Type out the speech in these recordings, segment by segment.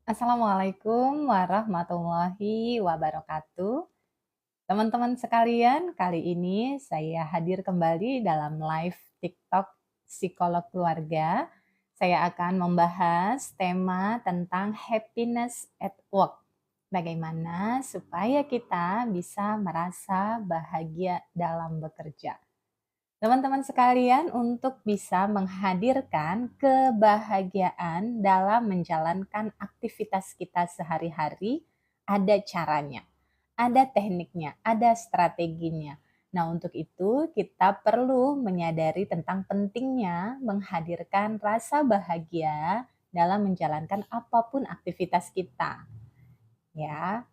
Assalamualaikum warahmatullahi wabarakatuh. Teman-teman sekalian, kali ini saya hadir kembali dalam live TikTok Psikolog Keluarga. Saya akan membahas tema tentang happiness at work. Bagaimana supaya kita bisa merasa bahagia dalam bekerja. Teman-teman sekalian, untuk bisa menghadirkan kebahagiaan dalam menjalankan aktivitas kita sehari-hari, ada caranya, ada tekniknya, ada strateginya. Nah, untuk itu kita perlu menyadari tentang pentingnya menghadirkan rasa bahagia dalam menjalankan apapun aktivitas kita. Ya,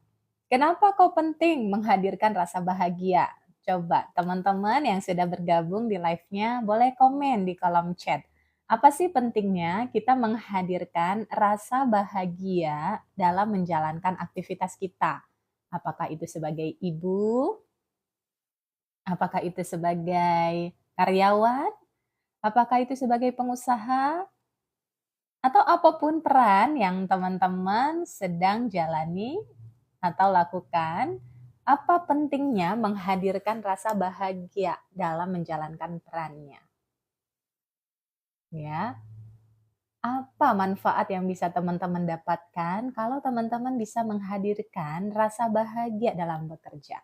kenapa kok penting menghadirkan rasa bahagia? Coba teman-teman yang sudah bergabung di live-nya boleh komen di kolom chat. Apa sih pentingnya kita menghadirkan rasa bahagia dalam menjalankan aktivitas kita? Apakah itu sebagai ibu? Apakah itu sebagai karyawan? Apakah itu sebagai pengusaha? Atau apapun peran yang teman-teman sedang jalani atau lakukan, apa pentingnya menghadirkan rasa bahagia dalam menjalankan perannya? Ya, apa manfaat yang bisa teman-teman dapatkan kalau teman-teman bisa menghadirkan rasa bahagia dalam bekerja?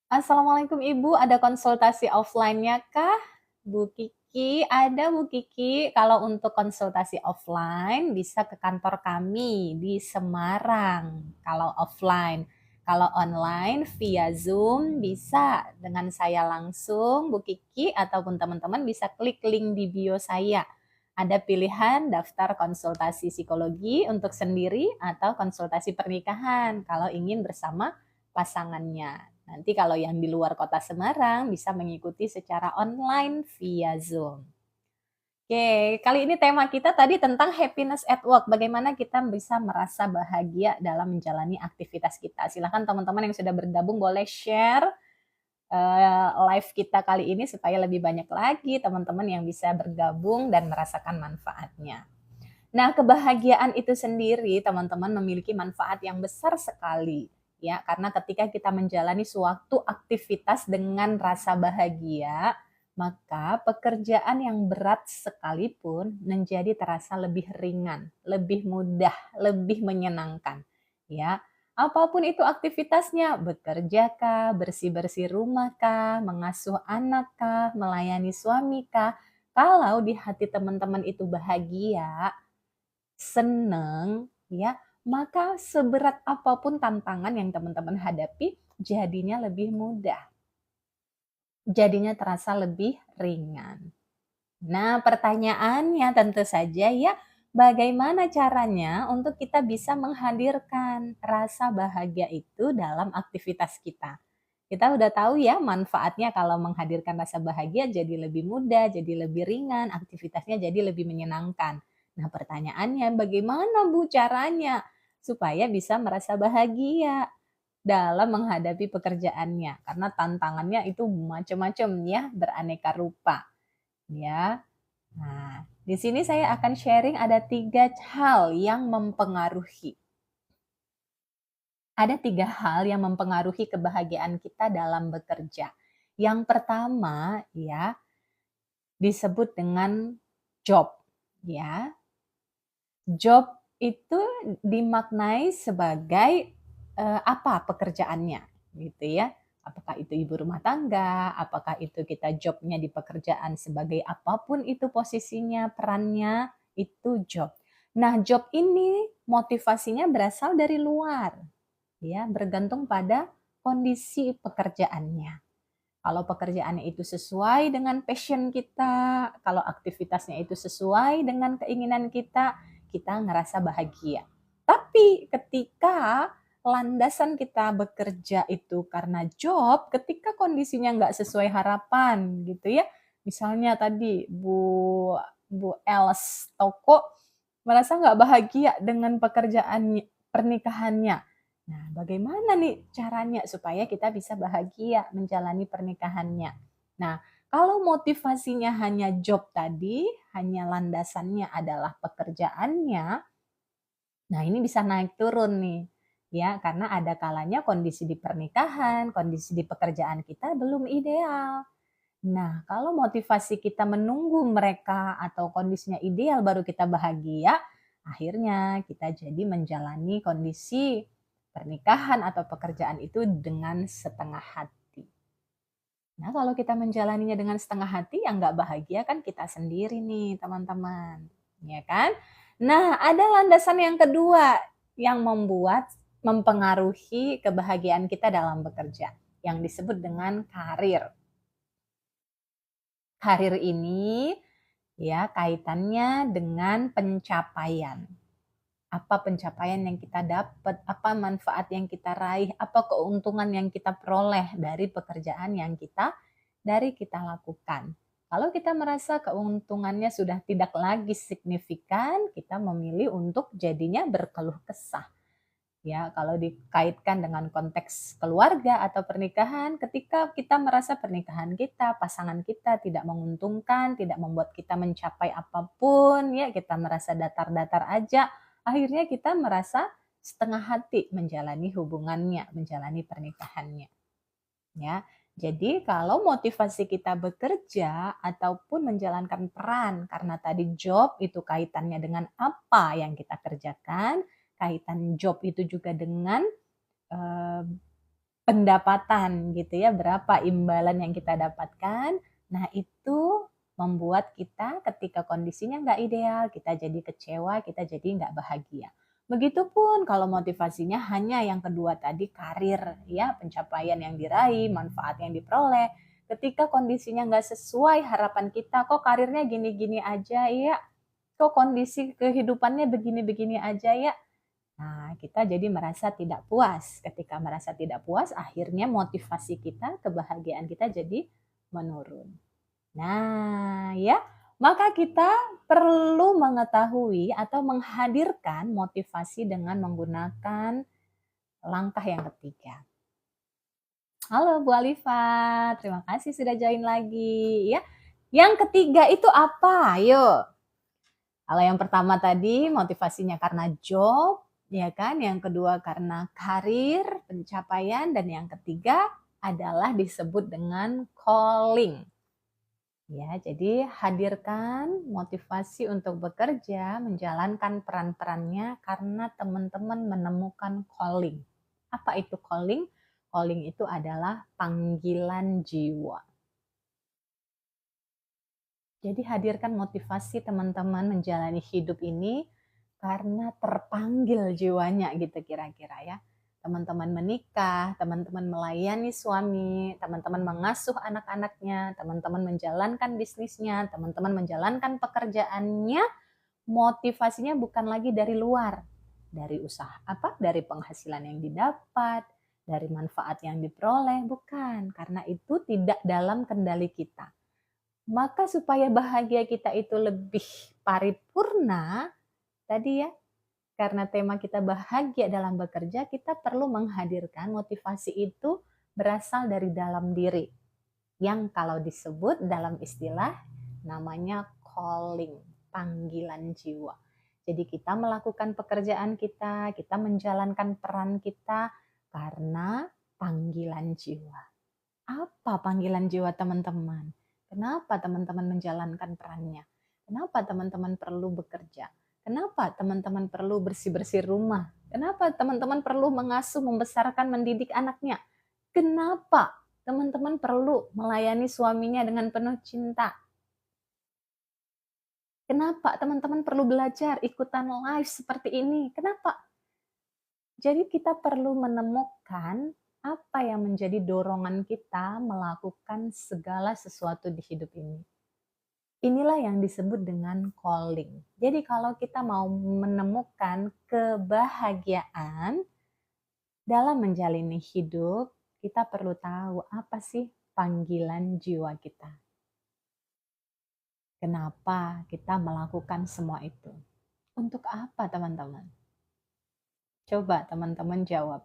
Assalamualaikum Ibu, ada konsultasi offline-nya kah? Bu Kiki, ada Bu Kiki. Kalau untuk konsultasi offline bisa ke kantor kami di Semarang. Kalau offline, kalau online via Zoom bisa dengan saya langsung Bu Kiki ataupun teman-teman bisa klik link di bio saya. Ada pilihan daftar konsultasi psikologi untuk sendiri atau konsultasi pernikahan kalau ingin bersama pasangannya. Nanti kalau yang di luar kota Semarang bisa mengikuti secara online via Zoom. Oke, kali ini tema kita tadi tentang happiness at work. Bagaimana kita bisa merasa bahagia dalam menjalani aktivitas kita. Silahkan teman-teman yang sudah bergabung boleh share live kita kali ini supaya lebih banyak lagi teman-teman yang bisa bergabung dan merasakan manfaatnya. Nah, kebahagiaan itu sendiri teman-teman memiliki manfaat yang besar sekali. Ya, karena ketika kita menjalani suatu aktivitas dengan rasa bahagia, maka pekerjaan yang berat sekalipun menjadi terasa lebih ringan, lebih mudah, lebih menyenangkan. Ya, apapun itu aktivitasnya, bekerja kah, bersih-bersih rumah kah, mengasuh anak kah, melayani suami kah, kalau di hati teman-teman itu bahagia, seneng, ya, maka seberat apapun tantangan yang teman-teman hadapi, jadinya lebih mudah. Jadinya terasa lebih ringan. Nah, pertanyaannya tentu saja ya, bagaimana caranya untuk kita bisa menghadirkan rasa bahagia itu dalam aktivitas kita? Kita udah tahu ya manfaatnya kalau menghadirkan rasa bahagia jadi lebih mudah, jadi lebih ringan, aktivitasnya jadi lebih menyenangkan. Nah, pertanyaannya bagaimana Bu caranya supaya bisa merasa bahagia dalam menghadapi pekerjaannya? Karena tantangannya itu macam-macam ya, beraneka rupa. Ya. Nah, di sini saya akan sharing ada 3 hal yang mempengaruhi. Ada 3 hal yang mempengaruhi kebahagiaan kita dalam bekerja. Yang pertama ya, disebut dengan job, ya. Job itu dimaknai sebagai, apa pekerjaannya, gitu ya. Apakah itu ibu rumah tangga, apakah itu kita jobnya di pekerjaan sebagai apapun itu posisinya, perannya, itu job. Nah, job ini motivasinya berasal dari luar, ya, bergantung pada kondisi pekerjaannya. Kalau pekerjaannya itu sesuai dengan passion kita, kalau aktivitasnya itu sesuai dengan keinginan kita, kita ngerasa bahagia. Tapi ketika landasan kita bekerja itu karena job, ketika kondisinya nggak sesuai harapan gitu ya, misalnya tadi Bu Els toko merasa nggak bahagia dengan pekerjaan pernikahannya. Nah, bagaimana nih caranya supaya kita bisa bahagia menjalani pernikahannya? Nah, Kalau motivasinya hanya job tadi, hanya landasannya adalah pekerjaannya, nah ini bisa naik turun nih. Ya, karena ada kalanya kondisi di pernikahan, kondisi di pekerjaan kita belum ideal. Nah, kalau motivasi kita menunggu mereka atau kondisinya ideal baru kita bahagia, akhirnya kita jadi menjalani kondisi pernikahan atau pekerjaan itu dengan setengah hati. Nah, kalau kita menjalaninya dengan setengah hati, yang nggak bahagia kan kita sendiri nih, teman-teman. Ya kan? Nah, ada landasan yang kedua yang mempengaruhi kebahagiaan kita dalam bekerja, yang disebut dengan karir. Karir ini ya kaitannya dengan pencapaian. Apa pencapaian yang kita dapat, apa manfaat yang kita raih, apa keuntungan yang kita peroleh dari pekerjaan yang kita lakukan. Kalau kita merasa keuntungannya sudah tidak lagi signifikan, kita memilih untuk jadinya berkeluh kesah. Ya, kalau dikaitkan dengan konteks keluarga atau pernikahan, ketika kita merasa pernikahan kita, pasangan kita tidak menguntungkan, tidak membuat kita mencapai apapun, ya kita merasa datar-datar aja, akhirnya kita merasa setengah hati menjalani hubungannya, menjalani pernikahannya. Ya, jadi kalau motivasi kita bekerja ataupun menjalankan peran, karena tadi job itu kaitannya dengan apa yang kita kerjakan, kaitan job itu juga dengan eh, pendapatan gitu ya, berapa imbalan yang kita dapatkan. Nah itu membuat kita ketika kondisinya nggak ideal, kita jadi kecewa, kita jadi nggak bahagia. Begitupun kalau motivasinya hanya yang kedua tadi, karir, ya pencapaian yang diraih, manfaat yang diperoleh. Ketika kondisinya nggak sesuai harapan kita, kok karirnya gini-gini aja ya, kok kondisi kehidupannya begini-begini aja ya. Nah, kita jadi merasa tidak puas. Ketika merasa tidak puas, akhirnya motivasi kita, kebahagiaan kita jadi menurun. Nah, ya, maka kita perlu mengetahui atau menghadirkan motivasi dengan menggunakan langkah yang ketiga. Halo Bu Alifa, terima kasih sudah join lagi ya. Yang ketiga itu apa? Ayo. Kalau yang pertama tadi motivasinya karena job, ya kan? Yang kedua karena karir, pencapaian, dan yang ketiga adalah disebut dengan calling. Ya, jadi hadirkan motivasi untuk bekerja, menjalankan peran-perannya karena teman-teman menemukan calling. Apa itu calling? Calling itu adalah panggilan jiwa. Jadi hadirkan motivasi teman-teman menjalani hidup ini karena terpanggil jiwanya gitu kira-kira ya. Teman-teman menikah, teman-teman melayani suami, teman-teman mengasuh anak-anaknya, teman-teman menjalankan bisnisnya, teman-teman menjalankan pekerjaannya, motivasinya bukan lagi dari luar, dari usaha apa, dari penghasilan yang didapat, dari manfaat yang diperoleh, bukan, karena itu tidak dalam kendali kita. Maka supaya bahagia kita itu lebih paripurna, tadi ya, karena tema kita bahagia dalam bekerja, kita perlu menghadirkan motivasi itu berasal dari dalam diri. Yang kalau disebut dalam istilah namanya calling, panggilan jiwa. Jadi kita melakukan pekerjaan kita menjalankan peran kita karena panggilan jiwa. Apa panggilan jiwa teman-teman? Kenapa teman-teman menjalankan perannya? Kenapa teman-teman perlu bekerja? Kenapa teman-teman perlu bersih-bersih rumah? Kenapa teman-teman perlu mengasuh, membesarkan, mendidik anaknya? Kenapa teman-teman perlu melayani suaminya dengan penuh cinta? Kenapa teman-teman perlu belajar ikutan live seperti ini? Kenapa? Jadi kita perlu menemukan apa yang menjadi dorongan kita melakukan segala sesuatu di hidup ini. Inilah yang disebut dengan calling. Jadi kalau kita mau menemukan kebahagiaan dalam menjalani hidup, kita perlu tahu apa sih panggilan jiwa kita. Kenapa kita melakukan semua itu? Untuk apa teman-teman? Coba teman-teman jawab.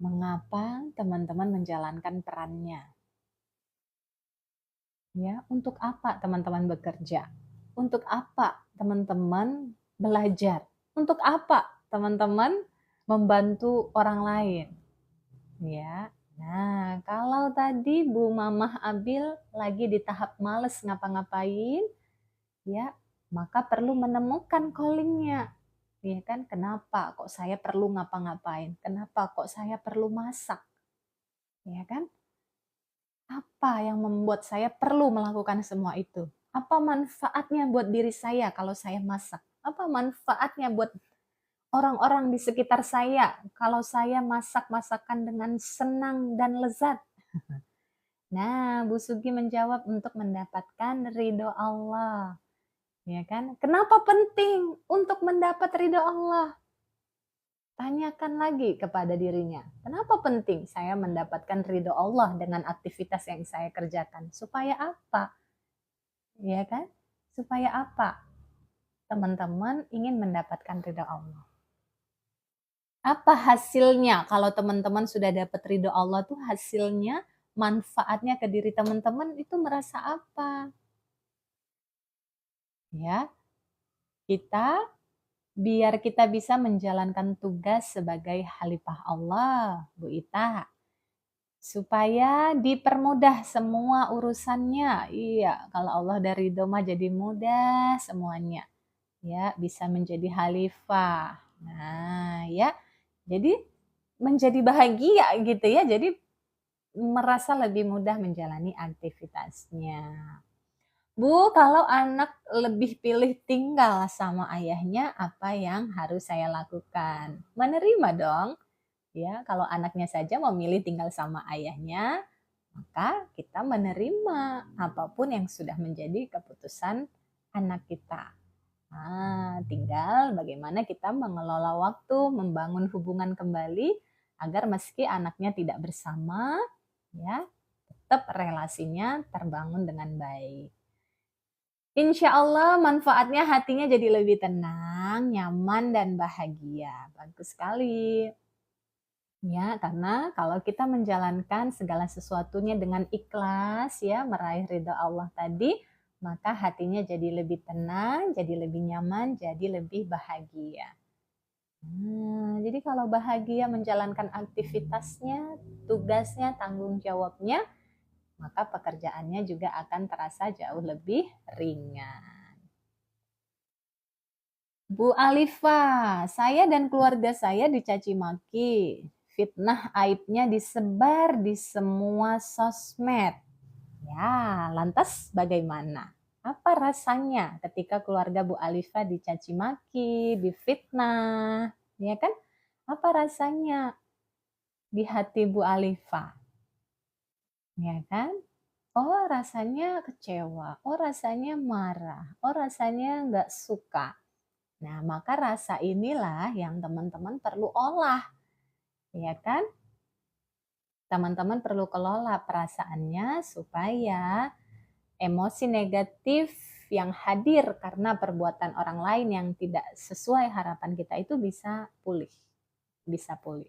Mengapa teman-teman menjalankan perannya? Ya, untuk apa teman-teman bekerja? Untuk apa teman-teman belajar? Untuk apa teman-teman membantu orang lain? Ya. Nah, kalau tadi Bu Mamah Abil lagi di tahap males ngapa-ngapain, ya, maka perlu menemukan callingnya. Ya kan, kenapa kok saya perlu ngapa-ngapain? Kenapa kok saya perlu masak? Ya kan? Apa yang membuat saya perlu melakukan semua itu? Apa manfaatnya buat diri saya kalau saya masak? Apa manfaatnya buat orang-orang di sekitar saya kalau saya masak masakan dengan senang dan lezat? Nah, Bu Sugi menjawab untuk mendapatkan ridho Allah. Ya kan? Kenapa penting untuk mendapat ridho Allah? Tanyakan lagi kepada dirinya, kenapa penting saya mendapatkan ridho Allah dengan aktivitas yang saya kerjakan? Supaya apa? Ya kan? Supaya apa? Teman-teman ingin mendapatkan ridho Allah. Apa hasilnya kalau teman-teman sudah dapat ridho Allah tuh hasilnya, manfaatnya ke diri teman-teman itu merasa apa? Ya, biar kita bisa menjalankan tugas sebagai khalifah Allah, Bu Ita. Supaya dipermudah semua urusannya. Iya, kalau Allah dari doma jadi mudah semuanya. Ya, bisa menjadi khalifah. Nah, ya. Jadi menjadi bahagia gitu ya. Jadi merasa lebih mudah menjalani aktivitasnya. Bu, kalau anak lebih pilih tinggal sama ayahnya, apa yang harus saya lakukan? Menerima dong. Ya, kalau anaknya saja memilih tinggal sama ayahnya, maka kita menerima apapun yang sudah menjadi keputusan anak kita. Nah, tinggal bagaimana kita mengelola waktu, membangun hubungan kembali agar meski anaknya tidak bersama, ya, tetap relasinya terbangun dengan baik. Insya Allah manfaatnya hatinya jadi lebih tenang, nyaman, dan bahagia. Bagus sekali. Ya, karena kalau kita menjalankan segala sesuatunya dengan ikhlas ya, meraih ridha Allah tadi, maka hatinya jadi lebih tenang, jadi lebih nyaman, jadi lebih bahagia. Jadi kalau bahagia menjalankan aktivitasnya, tugasnya, tanggung jawabnya, maka pekerjaannya juga akan terasa jauh lebih ringan. Bu Alifa, saya dan keluarga saya dicaci maki. Fitnah aibnya disebar di semua sosmed. Ya, lantas bagaimana? Apa rasanya ketika keluarga Bu Alifa dicaci maki, difitnah? Ya kan? Apa rasanya di hati Bu Alifa? Ya kan? Oh, rasanya kecewa. Oh, rasanya marah. Oh, rasanya nggak suka. Nah, maka rasa inilah yang teman-teman perlu olah, ya kan? Teman-teman perlu kelola perasaannya supaya emosi negatif yang hadir karena perbuatan orang lain yang tidak sesuai harapan kita itu bisa pulih, bisa pulih.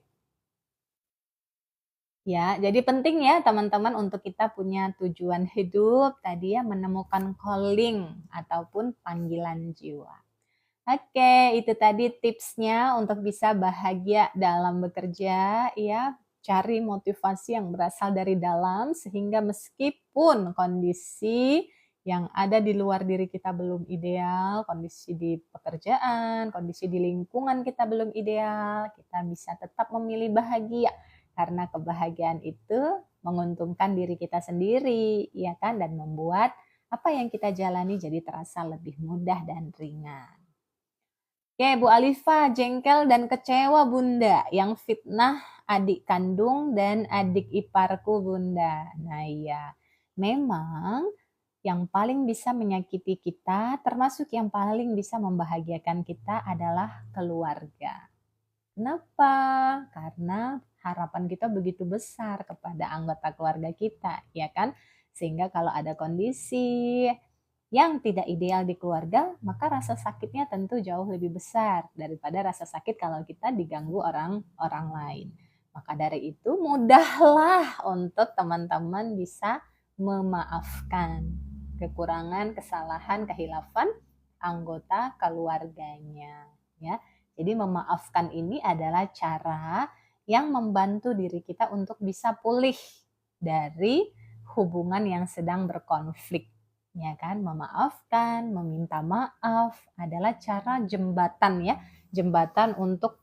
Ya, jadi penting ya teman-teman untuk kita punya tujuan hidup tadi ya menemukan calling ataupun panggilan jiwa. Oke, itu tadi tipsnya untuk bisa bahagia dalam bekerja, ya. Cari motivasi yang berasal dari dalam sehingga meskipun kondisi yang ada di luar diri kita belum ideal, kondisi di pekerjaan, kondisi di lingkungan kita belum ideal, kita bisa tetap memilih bahagia karena kebahagiaan itu menguntungkan diri kita sendiri, ya kan, dan membuat apa yang kita jalani jadi terasa lebih mudah dan ringan. Oke, Bu Alifa, jengkel dan kecewa Bunda yang fitnah adik kandung dan adik iparku Bunda. Nah iya, memang yang paling bisa menyakiti kita, termasuk yang paling bisa membahagiakan kita adalah keluarga. Kenapa? Karena harapan kita begitu besar kepada anggota keluarga kita, ya kan? Sehingga kalau ada kondisi yang tidak ideal di keluarga, maka rasa sakitnya tentu jauh lebih besar daripada rasa sakit kalau kita diganggu orang lain. Maka dari itu mudahlah untuk teman-teman bisa memaafkan kekurangan, kesalahan, kehilafan anggota keluarganya, ya. Jadi memaafkan ini adalah cara yang membantu diri kita untuk bisa pulih dari hubungan yang sedang berkonflik, ya kan? Memaafkan, meminta maaf adalah cara jembatan, ya, jembatan untuk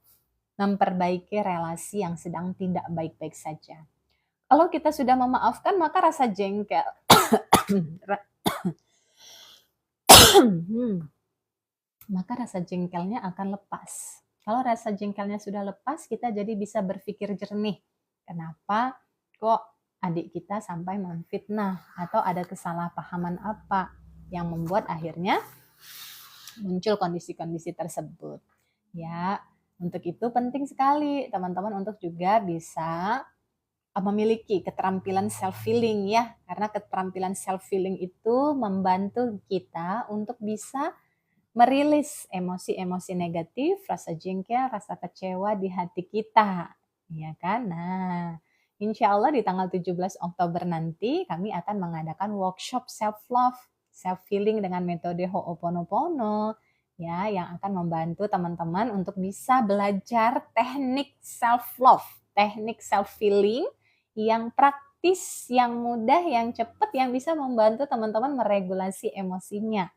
memperbaiki relasi yang sedang tidak baik-baik saja. Kalau kita sudah memaafkan, maka rasa jengkel maka rasa jengkelnya akan lepas. Kalau rasa jengkelnya sudah lepas, kita jadi bisa berpikir jernih. Kenapa kok adik kita sampai memfitnah, atau ada kesalahpahaman apa yang membuat akhirnya muncul kondisi-kondisi tersebut. Ya, untuk itu penting sekali teman-teman untuk juga bisa memiliki keterampilan self-healing, ya. Karena keterampilan self-healing itu membantu kita untuk bisa merilis emosi-emosi negatif, rasa jengkel, rasa kecewa di hati kita, ya kan? Nah, insya Allah di tanggal 17 Oktober nanti kami akan mengadakan workshop self-love, self-healing dengan metode Ho'oponopono, ya, yang akan membantu teman-teman untuk bisa belajar teknik self-love, teknik self-healing yang praktis, yang mudah, yang cepat, yang bisa membantu teman-teman meregulasi emosinya.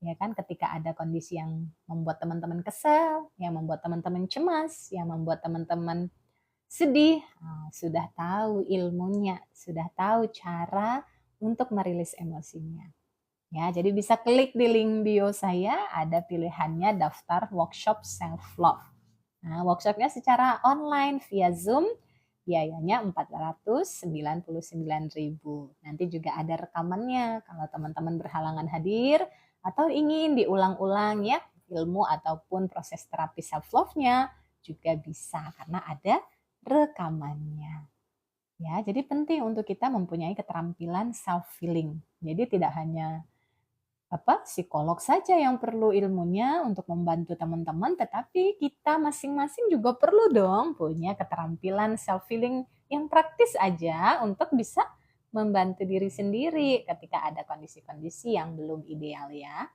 Ya kan, ketika ada kondisi yang membuat teman-teman kesal, yang membuat teman-teman cemas, yang membuat teman-teman sedih, sudah tahu ilmunya, sudah tahu cara untuk merilis emosinya. Ya, jadi bisa klik di link bio saya, ada pilihannya daftar workshop self love. Nah, workshopnya secara online via Zoom, biayanya 499.000. Nanti juga ada rekamannya kalau teman-teman berhalangan hadir atau ingin diulang-ulang, ya, ilmu ataupun proses terapi self love-nya juga bisa karena ada rekamannya. Ya, jadi penting untuk kita mempunyai keterampilan self healing. Jadi tidak hanya psikolog saja yang perlu ilmunya untuk membantu teman-teman, tetapi kita masing-masing juga perlu dong punya keterampilan self healing yang praktis aja untuk bisa membantu diri sendiri ketika ada kondisi-kondisi yang belum ideal, ya.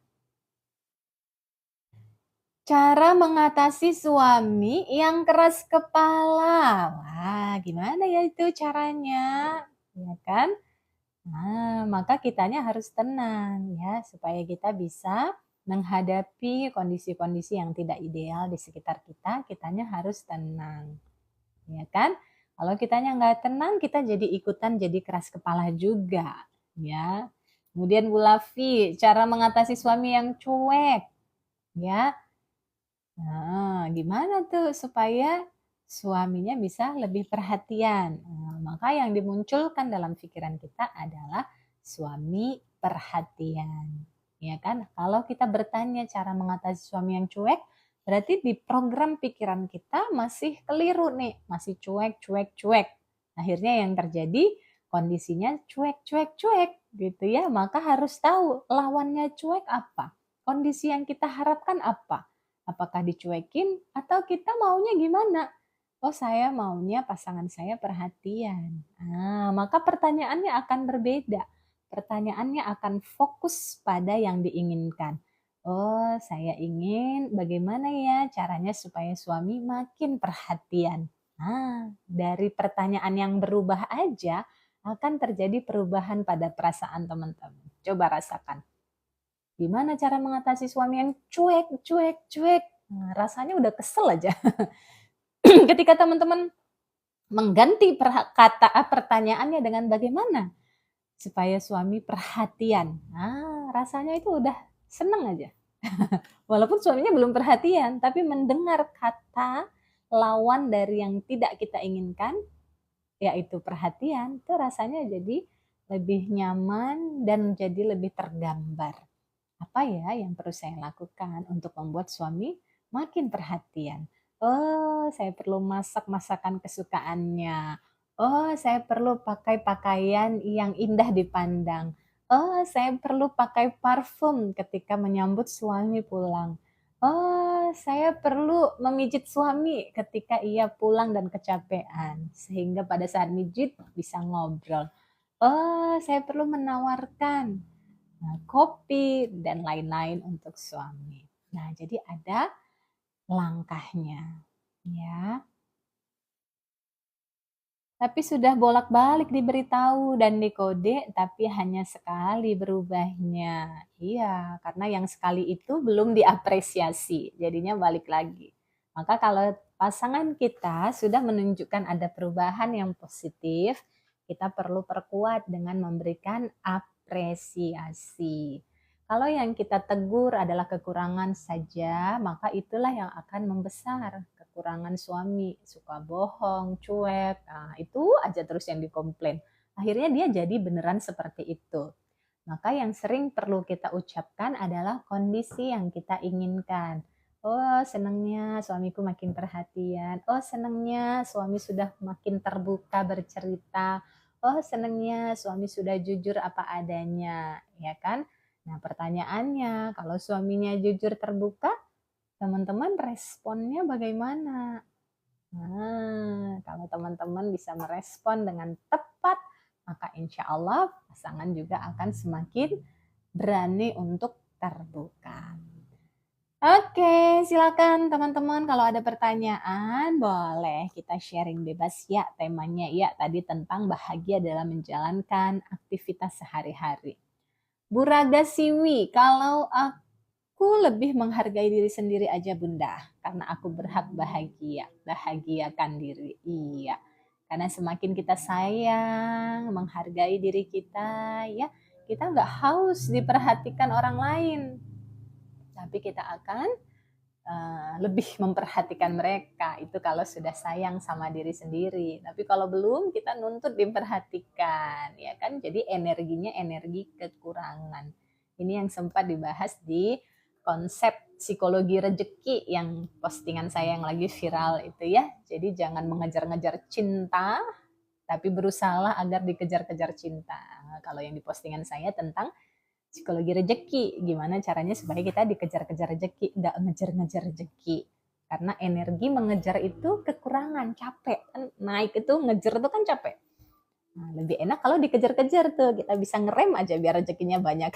Cara mengatasi suami yang keras kepala. Wah, gimana ya itu caranya? Ya kan? Nah, maka kitanya harus tenang, ya, supaya kita bisa menghadapi kondisi-kondisi yang tidak ideal di sekitar kita, kitanya harus tenang, ya kan? Kalau kitanya nggak tenang, kita jadi ikutan jadi keras kepala juga, ya. Kemudian Bu Lavi, cara mengatasi suami yang cuek, ya. Nah, gimana tuh supaya suaminya bisa lebih perhatian? Nah, maka yang dimunculkan dalam pikiran kita adalah suami perhatian. Ya kan? Kalau kita bertanya cara mengatasi suami yang cuek, berarti di program pikiran kita masih keliru nih, masih cuek, cuek, cuek. Akhirnya yang terjadi kondisinya cuek, cuek, cuek gitu ya. Maka harus tahu lawannya cuek apa? Kondisi yang kita harapkan apa? Apakah dicuekin atau kita maunya gimana? Oh, saya maunya pasangan saya perhatian. Maka pertanyaannya akan berbeda. Pertanyaannya akan fokus pada yang diinginkan. Oh, saya ingin bagaimana ya caranya supaya suami makin perhatian. Dari pertanyaan yang berubah aja akan terjadi perubahan pada perasaan teman-teman. Coba rasakan. Gimana cara mengatasi suami yang cuek, cuek, cuek? Nah, rasanya udah kesel aja. Ketika teman-teman mengganti pertanyaannya dengan bagaimana supaya suami perhatian. Rasanya itu udah seneng aja. Walaupun suaminya belum perhatian, tapi mendengar kata lawan dari yang tidak kita inginkan, yaitu perhatian, itu rasanya jadi lebih nyaman dan jadi lebih tergambar. Apa ya yang perlu saya lakukan untuk membuat suami makin perhatian? Oh, saya perlu masak masakan kesukaannya. Oh, saya perlu pakai pakaian yang indah dipandang. Oh, saya perlu pakai parfum ketika menyambut suami pulang. Oh, saya perlu memijit suami ketika ia pulang dan kecapean. Sehingga pada saat mijit bisa ngobrol. Oh, saya perlu menawarkan kopi dan lain-lain untuk suami. Nah, jadi ada langkahnya, ya. Tapi sudah bolak-balik diberitahu dan dikode, tapi hanya sekali berubahnya. Iya, karena yang sekali itu belum diapresiasi, jadinya balik lagi. Maka kalau pasangan kita sudah menunjukkan ada perubahan yang positif, kita perlu perkuat dengan memberikan apresiasi. Kalau yang kita tegur adalah kekurangan saja, maka itulah yang akan membesar. Kekurangan suami, suka bohong, cuek, nah itu aja terus yang dikomplain. Akhirnya dia jadi beneran seperti itu. Maka yang sering perlu kita ucapkan adalah kondisi yang kita inginkan. Oh, senangnya suamiku makin perhatian. Oh, senangnya suami sudah makin terbuka bercerita. Oh, senangnya suami sudah jujur apa adanya, ya kan? Nah, pertanyaannya, kalau suaminya jujur terbuka, teman-teman responnya bagaimana? Nah, kalau teman-teman bisa merespon dengan tepat, maka insya Allah pasangan juga akan semakin berani untuk terbuka. Oke, silakan teman-teman kalau ada pertanyaan boleh kita sharing bebas ya temanya ya tadi tentang bahagia dalam menjalankan aktivitas sehari-hari. Bu Raga Siwi, kalau aku lebih menghargai diri sendiri aja bunda, karena aku berhak bahagia, bahagiakan diri. Iya, karena semakin kita sayang, menghargai diri kita, ya kita nggak haus diperhatikan orang lain, tapi kita akan lebih memperhatikan mereka. Itu kalau sudah sayang sama diri sendiri. Tapi kalau belum, kita nuntut diperhatikan, ya kan? Jadi energinya energi kekurangan. Ini yang sempat dibahas di konsep psikologi rejeki yang postingan saya yang lagi viral itu ya. Jadi jangan mengejar-ngejar cinta, tapi berusahalah agar dikejar-kejar cinta. Kalau yang di postingan saya tentang psikologi rejeki, gimana caranya supaya kita dikejar-kejar rejeki, nggak ngejar-ngejar rejeki. Karena energi mengejar itu kekurangan, capek. Kan naik itu ngejar itu kan capek. Nah, lebih enak kalau dikejar-kejar tuh, kita bisa ngerem aja biar rezekinya banyak.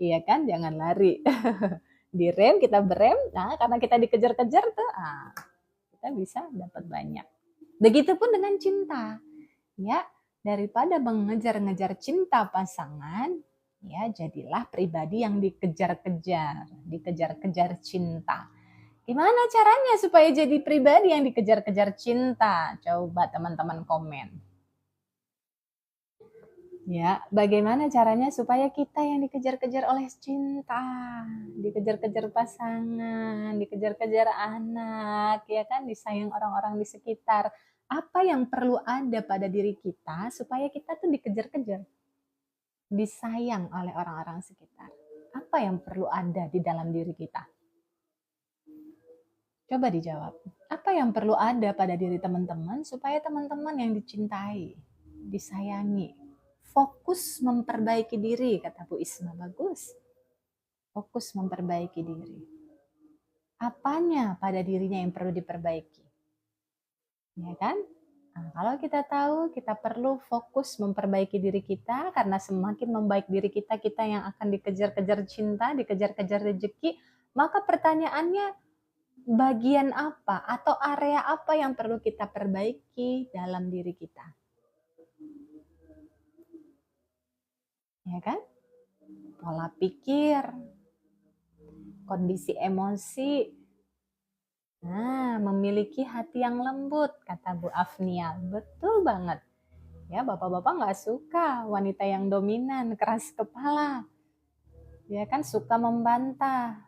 Iya kan, jangan lari. Direm, kita berem, nah karena kita dikejar-kejar tuh, kita bisa dapat banyak. Begitupun dengan cinta. Ya, daripada mengejar-ngejar cinta pasangan, ya jadilah pribadi yang dikejar-kejar, dikejar-kejar cinta. Gimana caranya supaya jadi pribadi yang dikejar-kejar cinta? Coba teman-teman komen. Ya, bagaimana caranya supaya kita yang dikejar-kejar oleh cinta, dikejar-kejar pasangan, dikejar-kejar anak, ya kan, disayang orang-orang di sekitar. Apa yang perlu ada pada diri kita supaya kita tuh dikejar-kejar, disayang oleh orang-orang sekitar? Apa yang perlu ada di dalam diri kita? Coba dijawab. Apa yang perlu ada pada diri teman-teman supaya teman-teman yang dicintai, disayangi, fokus memperbaiki diri, kata Bu Isma. Bagus. Fokus memperbaiki diri. Apanya pada dirinya yang perlu diperbaiki? Ya kan? Nah, kalau kita tahu kita perlu fokus memperbaiki diri kita, karena semakin membaik diri kita, kita yang akan dikejar-kejar cinta, dikejar-kejar rezeki, maka pertanyaannya bagian apa atau area apa yang perlu kita perbaiki dalam diri kita? Ya kan? Pola pikir, kondisi emosi, memiliki hati yang lembut, kata Bu Afnial. Betul banget. Ya, bapak-bapak nggak suka wanita yang dominan, keras kepala. Ya kan, suka membantah.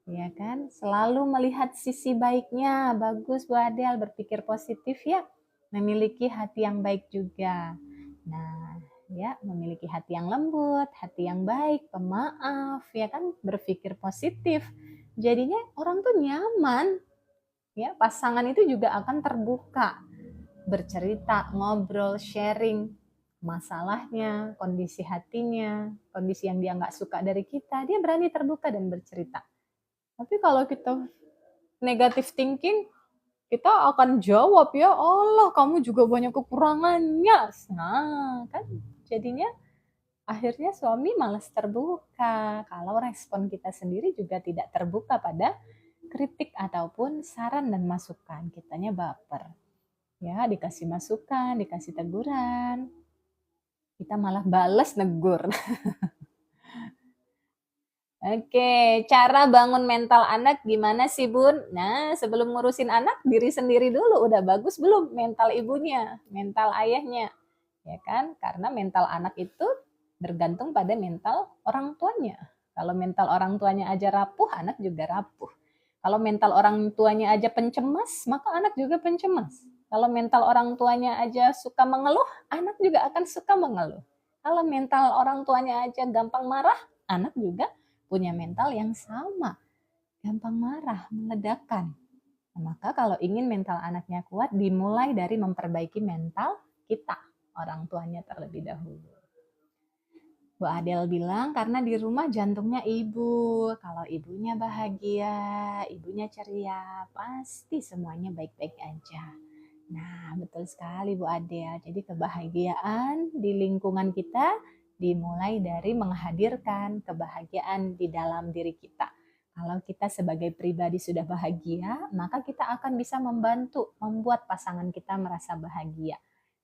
Ya kan, selalu melihat sisi baiknya. Bagus Bu Adel, berpikir positif ya. Memiliki hati yang baik juga. Nah, ya, memiliki hati yang lembut, hati yang baik, pemaaf, ya kan, berpikir positif. Jadinya orang tuh nyaman. Ya, pasangan itu juga akan terbuka, bercerita, ngobrol, sharing masalahnya, kondisi hatinya, kondisi yang dia nggak suka dari kita, dia berani terbuka dan bercerita. Tapi kalau kita negatif thinking, kita akan jawab, ya Allah kamu juga banyak kekurangannya. Nah, kan jadinya akhirnya suami malas terbuka kalau respon kita sendiri juga tidak terbuka pada kritik ataupun saran dan masukan. Kitanya baper. Ya, dikasih masukan, dikasih teguran, kita malah balas negur. Oke, cara bangun mental anak gimana sih Bun? Nah, sebelum ngurusin anak, diri sendiri dulu. Udah bagus belum mental ibunya, mental ayahnya? Ya kan? Karena mental anak itu bergantung pada mental orang tuanya. Kalau mental orang tuanya aja rapuh, anak juga rapuh. Kalau mental orang tuanya aja pencemas, maka anak juga pencemas. Kalau mental orang tuanya aja suka mengeluh, anak juga akan suka mengeluh. Kalau mental orang tuanya aja gampang marah, anak juga punya mental yang sama, gampang marah, meledakan. Nah, maka kalau ingin mental anaknya kuat, dimulai dari memperbaiki mental kita, orang tuanya terlebih dahulu. Bu Adel bilang, karena di rumah jantungnya ibu. Kalau ibunya bahagia, ibunya ceria, pasti semuanya baik-baik aja. Nah, betul sekali Bu Adel. Jadi kebahagiaan di lingkungan kita dimulai dari menghadirkan kebahagiaan di dalam diri kita. Kalau kita sebagai pribadi sudah bahagia, maka kita akan bisa membantu membuat pasangan kita merasa bahagia.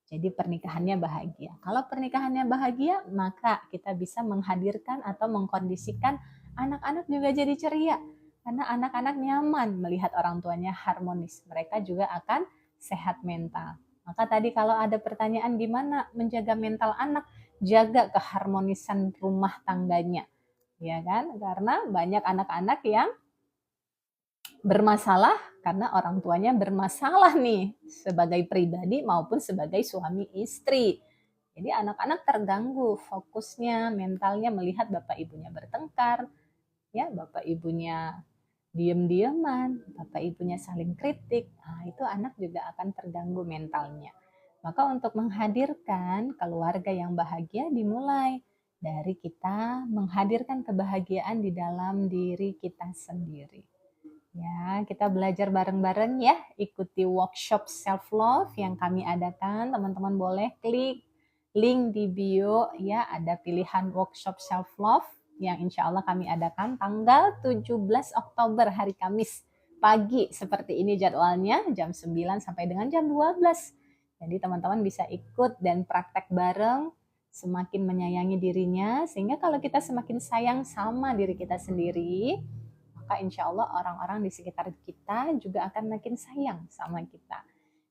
Jadi pernikahannya bahagia. Kalau pernikahannya bahagia, maka kita bisa menghadirkan atau mengkondisikan anak-anak juga jadi ceria. Karena anak-anak nyaman melihat orang tuanya harmonis. Mereka juga akan sehat mental. Maka tadi kalau ada pertanyaan gimana menjaga mental anak, jaga keharmonisan rumah tangganya. Ya kan? Karena banyak anak-anak yang bermasalah karena orang tuanya bermasalah nih sebagai pribadi maupun sebagai suami istri. Jadi anak-anak terganggu fokusnya, mentalnya melihat bapak ibunya bertengkar, ya bapak ibunya diem-dieman, bapak ibunya saling kritik. Nah, itu anak juga akan terganggu mentalnya. Maka untuk menghadirkan keluarga yang bahagia dimulai dari kita menghadirkan kebahagiaan di dalam diri kita sendiri. Ya, kita belajar bareng-bareng ya. Ikuti workshop self love yang kami adakan. Teman-teman boleh klik link di bio ya, ada pilihan workshop self love yang insya Allah kami adakan tanggal 17 Oktober hari Kamis pagi seperti ini jadwalnya jam 9 sampai dengan jam 12. Jadi teman-teman bisa ikut dan praktek bareng semakin menyayangi dirinya sehingga kalau kita semakin sayang sama diri kita sendiri, maka insya Allah orang-orang di sekitar kita juga akan makin sayang sama kita.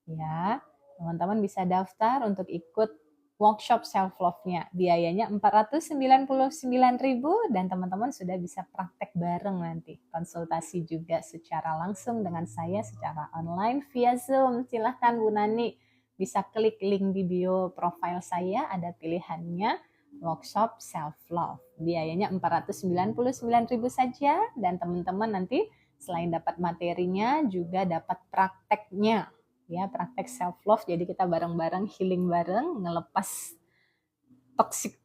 Ya, teman-teman bisa daftar untuk ikut workshop self love-nya. Biayanya 499.000 dan teman-teman sudah bisa praktek bareng nanti. Konsultasi juga secara langsung dengan saya secara online via Zoom. Silahkan Bu Nani bisa klik link di bio profile saya, ada pilihannya workshop self love. Biayanya 499.000 saja dan teman-teman nanti selain dapat materinya juga dapat prakteknya. Ya, praktek self love. Jadi kita bareng-bareng healing bareng, ngelepas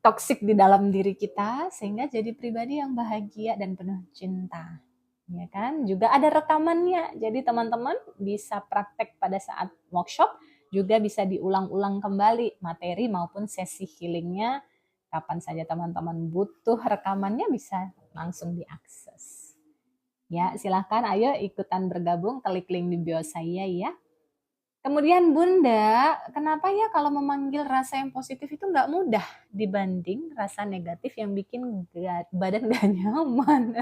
toksik di dalam diri kita sehingga jadi pribadi yang bahagia dan penuh cinta. Ya kan? Juga ada rekamannya. Jadi teman-teman bisa praktek pada saat workshop, juga bisa diulang-ulang kembali materi maupun sesi healingnya. Kapan saja teman-teman butuh rekamannya bisa langsung diakses. Ya, silahkan ayo ikutan bergabung, klik link di bio saya ya. Kemudian Bunda, kenapa ya kalau memanggil rasa yang positif itu nggak mudah dibanding rasa negatif yang bikin badan nggak nyaman?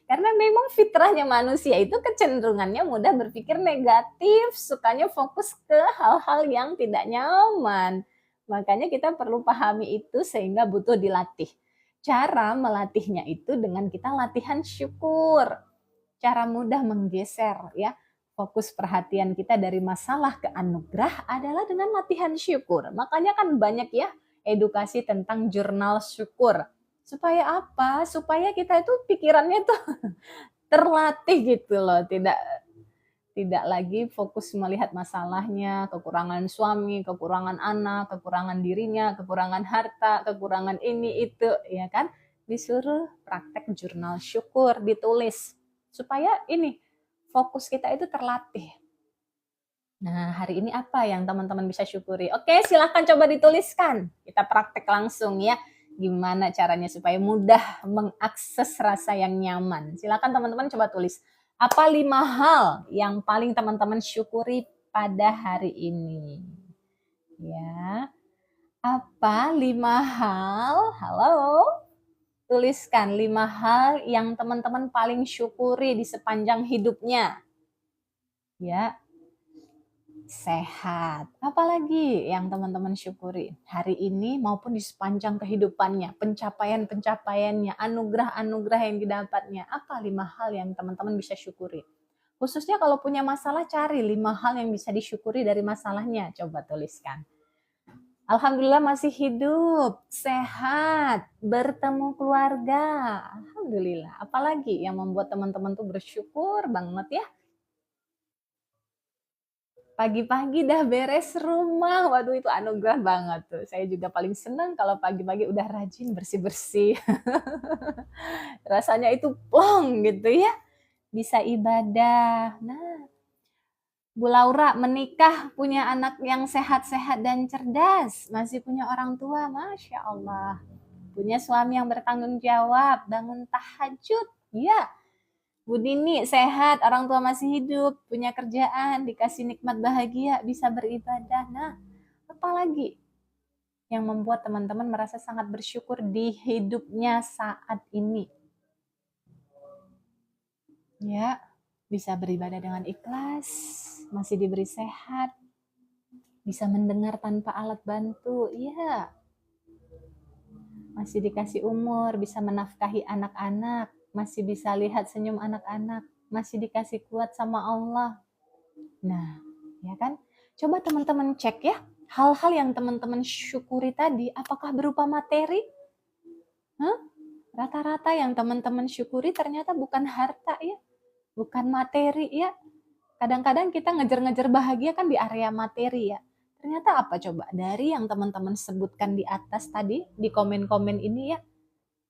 Karena memang fitrahnya manusia itu kecenderungannya mudah berpikir negatif, sukanya fokus ke hal-hal yang tidak nyaman. Makanya kita perlu pahami itu sehingga butuh dilatih. Cara melatihnya itu dengan kita latihan syukur. Cara mudah menggeser ya fokus perhatian kita dari masalah ke anugerah adalah dengan latihan syukur. Makanya kan banyak ya edukasi tentang jurnal syukur. Supaya apa? Supaya kita itu pikirannya tuh terlatih gitu loh, tidak lagi fokus melihat masalahnya, kekurangan suami, kekurangan anak, kekurangan dirinya, kekurangan harta, kekurangan ini itu, ya kan? Disuruh praktek jurnal syukur, ditulis supaya ini fokus kita itu terlatih. Nah, hari ini apa yang teman-teman bisa syukuri? Oke, silahkan coba dituliskan. Kita praktek langsung ya. Gimana caranya supaya mudah mengakses rasa yang nyaman. Silahkan teman-teman coba tulis. Apa 5 hal yang paling teman-teman syukuri pada hari ini? Ya. Apa 5 hal? Halo? Tuliskan 5 hal yang teman-teman paling syukuri di sepanjang hidupnya. Ya. Sehat. Apalagi yang teman-teman syukuri hari ini maupun di sepanjang kehidupannya, pencapaian-pencapaiannya, anugerah-anugerah yang didapatnya. Apa 5 hal yang teman-teman bisa syukuri? Khususnya kalau punya masalah, cari 5 hal yang bisa disyukuri dari masalahnya. Coba tuliskan. Alhamdulillah masih hidup, sehat, bertemu keluarga. Alhamdulillah. Apalagi yang membuat teman-teman tuh bersyukur banget ya. Pagi-pagi dah beres rumah, waduh itu anugerah banget tuh. Saya juga paling senang kalau pagi-pagi udah rajin bersih-bersih. Rasanya itu plong gitu ya, bisa ibadah. Nah, Bu Laura menikah, punya anak yang sehat-sehat dan cerdas, masih punya orang tua, Masya Allah. Punya suami yang bertanggung jawab, bangun tahajud, ya. Bu Dini sehat, orang tua masih hidup, punya kerjaan, dikasih nikmat bahagia, bisa beribadah. Nah, apalagi yang membuat teman-teman merasa sangat bersyukur di hidupnya saat ini? Ya, bisa beribadah dengan ikhlas, masih diberi sehat, bisa mendengar tanpa alat bantu, ya. Masih dikasih umur, bisa menafkahi anak-anak, masih bisa lihat senyum anak-anak, masih dikasih kuat sama Allah. Nah, ya kan? Coba teman-teman cek ya, hal-hal yang teman-teman syukuri tadi, apakah berupa materi? Rata-rata yang teman-teman syukuri ternyata bukan harta ya, bukan materi ya. Kadang-kadang kita ngejar-ngejar bahagia kan di area materi ya. Ternyata apa coba? Dari yang teman-teman sebutkan di atas tadi, di komen-komen ini ya,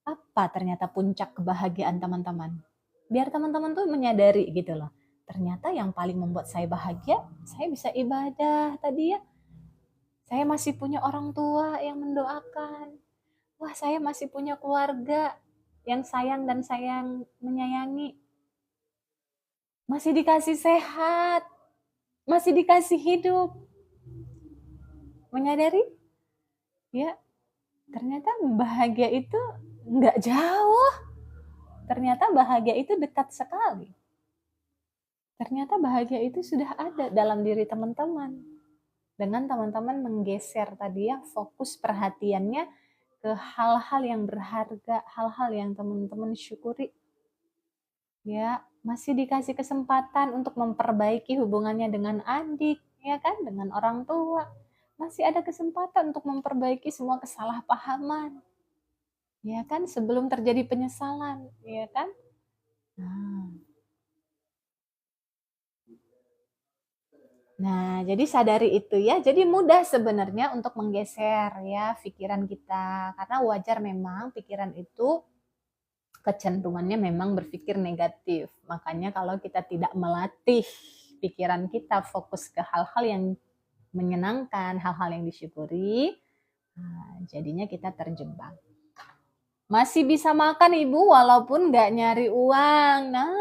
apa ternyata puncak kebahagiaan teman-teman? Biar teman-teman tuh menyadari gitu loh. Ternyata yang paling membuat saya bahagia, saya bisa ibadah tadi ya. Saya masih punya orang tua yang mendoakan. Wah, saya masih punya keluarga yang sayang dan sayang menyayangi. Masih dikasih sehat, masih dikasih hidup. Menyadari? Ya, ternyata bahagia itu nggak jauh. Ternyata bahagia itu dekat sekali. Ternyata bahagia itu sudah ada dalam diri teman-teman. Dengan teman-teman menggeser tadi ya, fokus perhatiannya ke hal-hal yang berharga, hal-hal yang teman-teman syukuri. Ya, masih dikasih kesempatan untuk memperbaiki hubungannya dengan adik, ya kan, dengan orang tua. Masih ada kesempatan untuk memperbaiki semua kesalahpahaman. Ya kan, sebelum terjadi penyesalan, ya kan? Nah, jadi sadari itu ya. Jadi mudah sebenarnya untuk menggeser ya pikiran kita. Karena wajar memang pikiran itu kecenderungannya memang berpikir negatif. Makanya kalau kita tidak melatih pikiran kita fokus ke hal-hal yang menyenangkan, hal-hal yang disyukuri, nah, jadinya kita terjebak. Masih bisa makan ibu walaupun nggak nyari uang. Nah,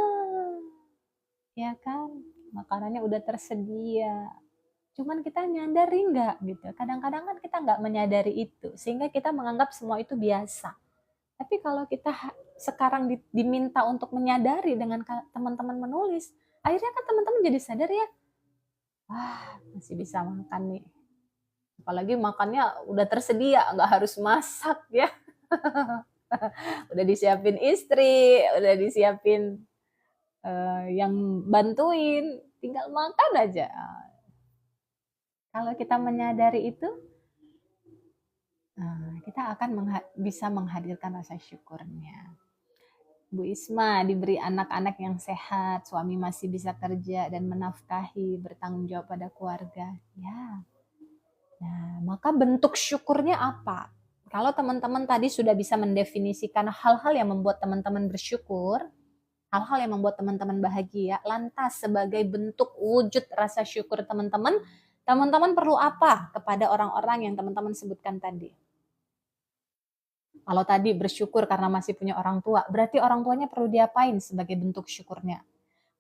ya kan, makanannya udah tersedia. Cuman kita nyadari nggak gitu. Kadang-kadang kan kita nggak menyadari itu, sehingga kita menganggap semua itu biasa. Tapi kalau kita sekarang diminta untuk menyadari dengan teman-teman menulis, akhirnya kan teman-teman jadi sadar ya, wah masih bisa makan nih. Apalagi makannya udah tersedia, nggak harus masak ya. Udah disiapin istri, udah disiapin yang bantuin, tinggal makan aja. Kalau kita menyadari itu, kita akan bisa menghadirkan rasa syukurnya. Bu Isma diberi anak-anak yang sehat, suami masih bisa kerja dan menafkahi, bertanggung jawab pada keluarga. Ya. Nah, maka bentuk syukurnya apa? Kalau teman-teman tadi sudah bisa mendefinisikan hal-hal yang membuat teman-teman bersyukur, hal-hal yang membuat teman-teman bahagia. Lantas sebagai bentuk wujud rasa syukur teman-teman perlu apa kepada orang-orang yang teman-teman sebutkan tadi? Kalau tadi bersyukur karena masih punya orang tua, berarti orang tuanya perlu diapain sebagai bentuk syukurnya?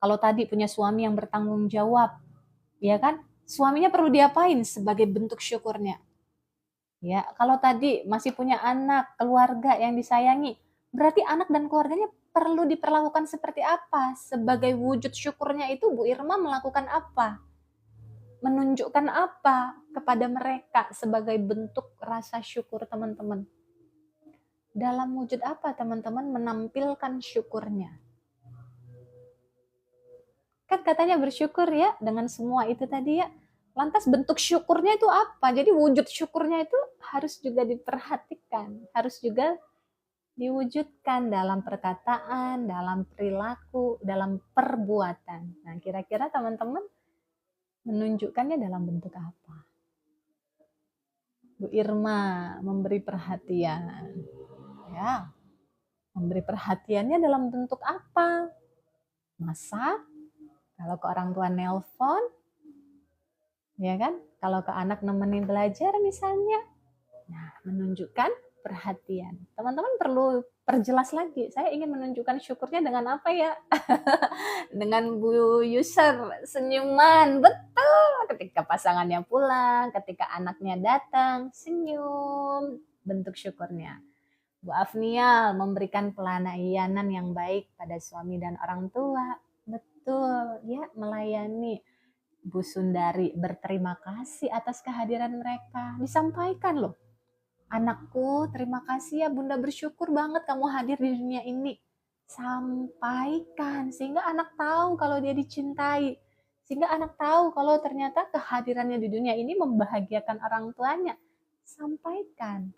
Kalau tadi punya suami yang bertanggung jawab, ya kan? Suaminya perlu diapain sebagai bentuk syukurnya? Ya, kalau tadi masih punya anak, keluarga yang disayangi, berarti anak dan keluarganya perlu diperlakukan seperti apa? Sebagai wujud syukurnya itu Bu Irma melakukan apa? Menunjukkan apa kepada mereka sebagai bentuk rasa syukur teman-teman? Dalam wujud apa teman-teman menampilkan syukurnya? Kan katanya bersyukur ya dengan semua itu tadi ya. Lantas bentuk syukurnya itu apa? Jadi wujud syukurnya itu harus juga diperhatikan, harus juga diwujudkan dalam perkataan, dalam perilaku, dalam perbuatan. Nah, kira-kira teman-teman menunjukkannya dalam bentuk apa? Bu Irma memberi perhatian. Ya, memberi perhatiannya dalam bentuk apa? Masak, kalau ke orang tua nelpon, ya kan? Kalau ke anak nemenin belajar misalnya. Nah, menunjukkan perhatian. Teman-teman perlu perjelas lagi. Saya ingin menunjukkan syukurnya dengan apa ya? Dengan Bu User senyuman. Betul. Ketika pasangannya pulang, ketika anaknya datang, senyum. Bentuk syukurnya. Bu Afnial memberikan pelayanan yang baik pada suami dan orang tua. Betul, ya, melayani. Bu Sundari berterima kasih atas kehadiran mereka. Disampaikan loh. Anakku, terima kasih ya Bunda, bersyukur banget kamu hadir di dunia ini. Sampaikan sehingga anak tahu kalau dia dicintai. Sehingga anak tahu kalau ternyata kehadirannya di dunia ini membahagiakan orang tuanya. Sampaikan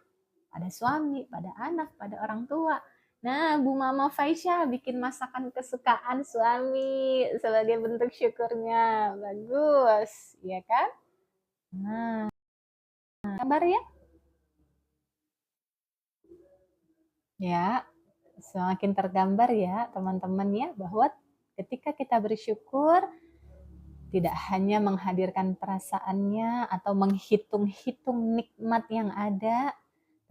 pada suami, pada anak, pada orang tua. Nah, Bu Mama Faisya bikin masakan kesukaan suami sebagai bentuk syukurnya. Bagus, ya kan? Nah, kabar ya? Ya, semakin tergambar ya teman-teman ya, bahwa ketika kita bersyukur, tidak hanya menghadirkan perasaannya atau menghitung-hitung nikmat yang ada,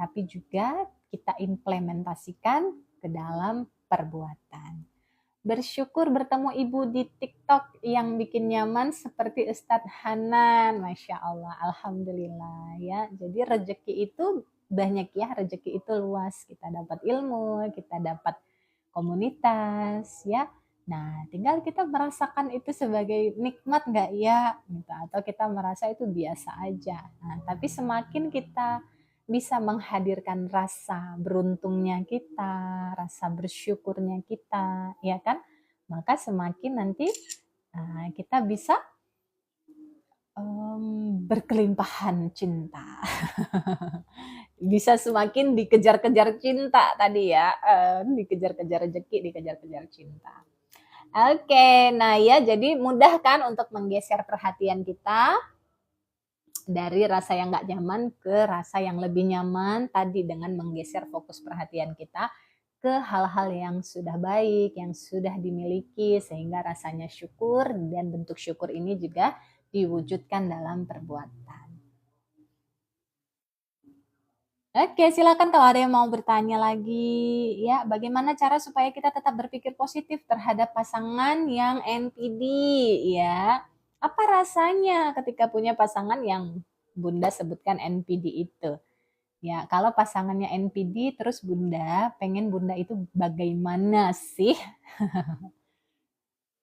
tapi juga kita implementasikan ke dalam perbuatan. Bersyukur bertemu Ibu di TikTok yang bikin nyaman seperti Ustadz Hanan. Masya Allah, Alhamdulillah ya. Jadi rezeki itu banyak ya, rezeki itu luas. Kita dapat ilmu, kita dapat komunitas ya. Nah, tinggal kita merasakan itu sebagai nikmat nggak ya? Gitu. Atau kita merasa itu biasa aja. Nah, tapi semakin kita bisa menghadirkan rasa beruntungnya kita, rasa bersyukurnya kita, ya kan? Maka semakin nanti kita bisa berkelimpahan cinta. Bisa semakin dikejar-kejar cinta tadi ya, dikejar-kejar rezeki, dikejar-kejar cinta. Oke, nah ya, jadi mudah kan untuk menggeser perhatian kita dari rasa yang nggak nyaman ke rasa yang lebih nyaman tadi dengan menggeser fokus perhatian kita ke hal-hal yang sudah baik, yang sudah dimiliki sehingga rasanya syukur dan bentuk syukur ini juga diwujudkan dalam perbuatan. Oke, silakan kalau ada yang mau bertanya lagi ya, bagaimana cara supaya kita tetap berpikir positif terhadap pasangan yang NPD ya? Apa rasanya ketika punya pasangan yang Bunda sebutkan NPD itu? Ya, kalau pasangannya NPD terus Bunda pengen Bunda itu bagaimana sih?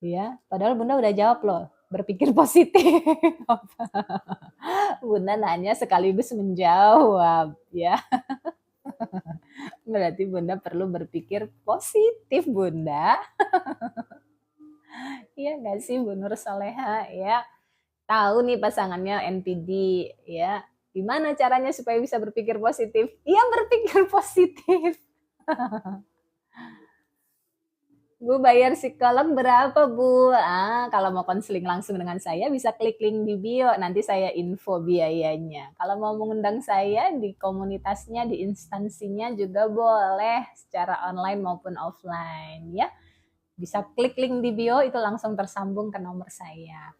Ya, padahal Bunda udah jawab loh, berpikir positif. Bunda nanya sekaligus menjawab ya. Berarti Bunda perlu berpikir positif Bunda. Iya nggak sih Bu Nur Soleha ya? Tahu nih pasangannya NPD ya. Gimana caranya supaya bisa berpikir positif? Iya berpikir positif. Bu bayar psikolog berapa Bu? Kalau mau konseling langsung dengan saya bisa klik link di bio, nanti saya info biayanya. Kalau mau mengundang saya di komunitasnya, di instansinya juga boleh secara online maupun offline ya. Bisa klik link di bio, itu langsung tersambung ke nomor saya.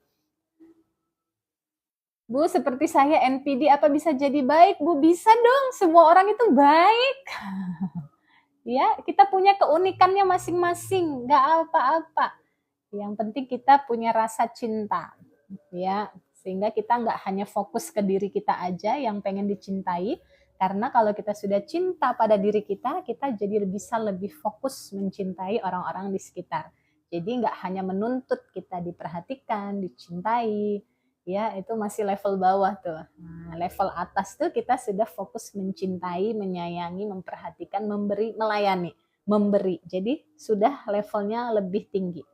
Bu, seperti saya NPD apa bisa jadi baik? Bu, bisa dong, semua orang itu baik. Ya, kita punya keunikannya masing-masing, nggak apa-apa. Yang penting kita punya rasa cinta, ya, sehingga kita nggak hanya fokus ke diri kita aja yang pengen dicintai, karena kalau kita sudah cinta pada diri kita, kita jadi bisa lebih fokus mencintai orang-orang di sekitar. Jadi nggak hanya menuntut kita diperhatikan, dicintai, ya itu masih level bawah tuh. Nah, level atas tuh kita sudah fokus mencintai, menyayangi, memperhatikan, memberi, melayani, memberi. Jadi sudah levelnya lebih tinggi.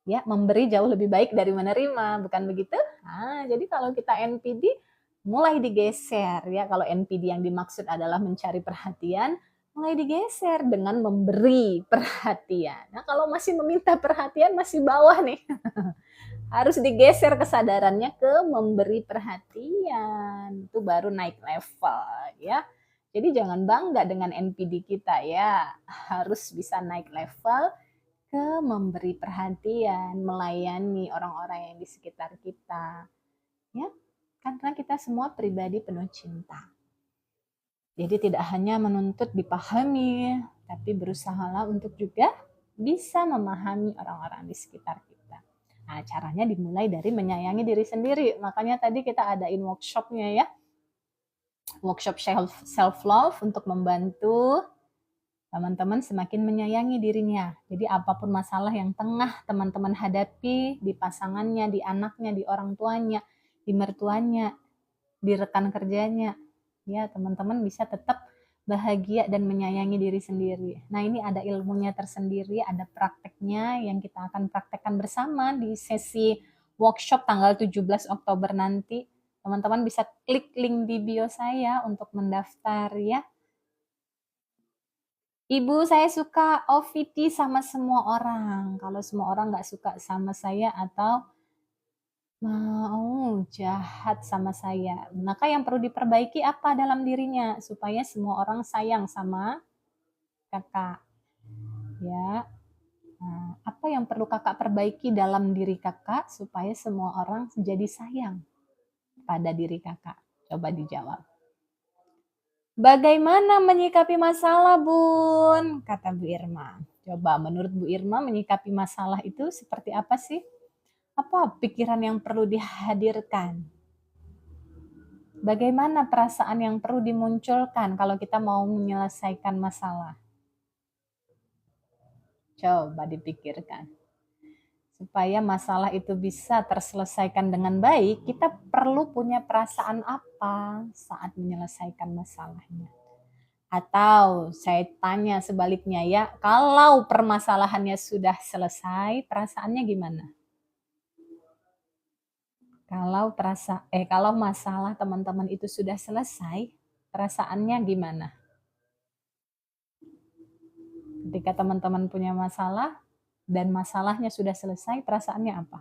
Ya, memberi jauh lebih baik dari menerima, bukan begitu? Nah, jadi kalau kita NPD mulai digeser ya, kalau NPD yang dimaksud adalah mencari perhatian, mulai digeser dengan memberi perhatian. Nah, kalau masih meminta perhatian masih bawah nih. Harus digeser kesadarannya ke memberi perhatian. Itu baru naik level ya. Jadi jangan bangga dengan NPD kita ya. Harus bisa naik level ke memberi perhatian, melayani orang-orang yang di sekitar kita. Ya, karena kita semua pribadi penuh cinta. Jadi tidak hanya menuntut dipahami, tapi berusahalah untuk juga bisa memahami orang-orang di sekitar kita. Nah, caranya dimulai dari menyayangi diri sendiri. Makanya tadi kita adain workshopnya ya. Workshop self-love untuk membantu teman-teman semakin menyayangi dirinya. Jadi apapun masalah yang tengah teman-teman hadapi di pasangannya, di anaknya, di orang tuanya, di mertuanya, di rekan kerjanya, ya teman-teman bisa tetap bahagia dan menyayangi diri sendiri. Nah, ini ada ilmunya tersendiri, ada prakteknya yang kita akan praktekkan bersama di sesi workshop tanggal 17 Oktober nanti. Teman-teman bisa klik link di bio saya untuk mendaftar ya. Ibu, saya suka OVT sama semua orang. Kalau semua orang nggak suka sama saya atau mau jahat sama saya, maka yang perlu diperbaiki apa dalam dirinya supaya semua orang sayang sama kakak. Ya, nah, apa yang perlu kakak perbaiki dalam diri kakak supaya semua orang jadi sayang pada diri kakak? Coba dijawab. Bagaimana menyikapi masalah, Bun? Kata Bu Irma. Coba menurut Bu Irma menyikapi masalah itu seperti apa sih? Apa pikiran yang perlu dihadirkan? Bagaimana perasaan yang perlu dimunculkan kalau kita mau menyelesaikan masalah? Coba dipikirkan. Supaya masalah itu bisa terselesaikan dengan baik, kita perlu punya perasaan apa saat menyelesaikan masalahnya? Atau saya tanya sebaliknya ya, kalau permasalahannya sudah selesai, perasaannya gimana? Kalau masalah teman-teman itu sudah selesai, perasaannya gimana? Ketika teman-teman punya masalah dan masalahnya sudah selesai, perasaannya apa?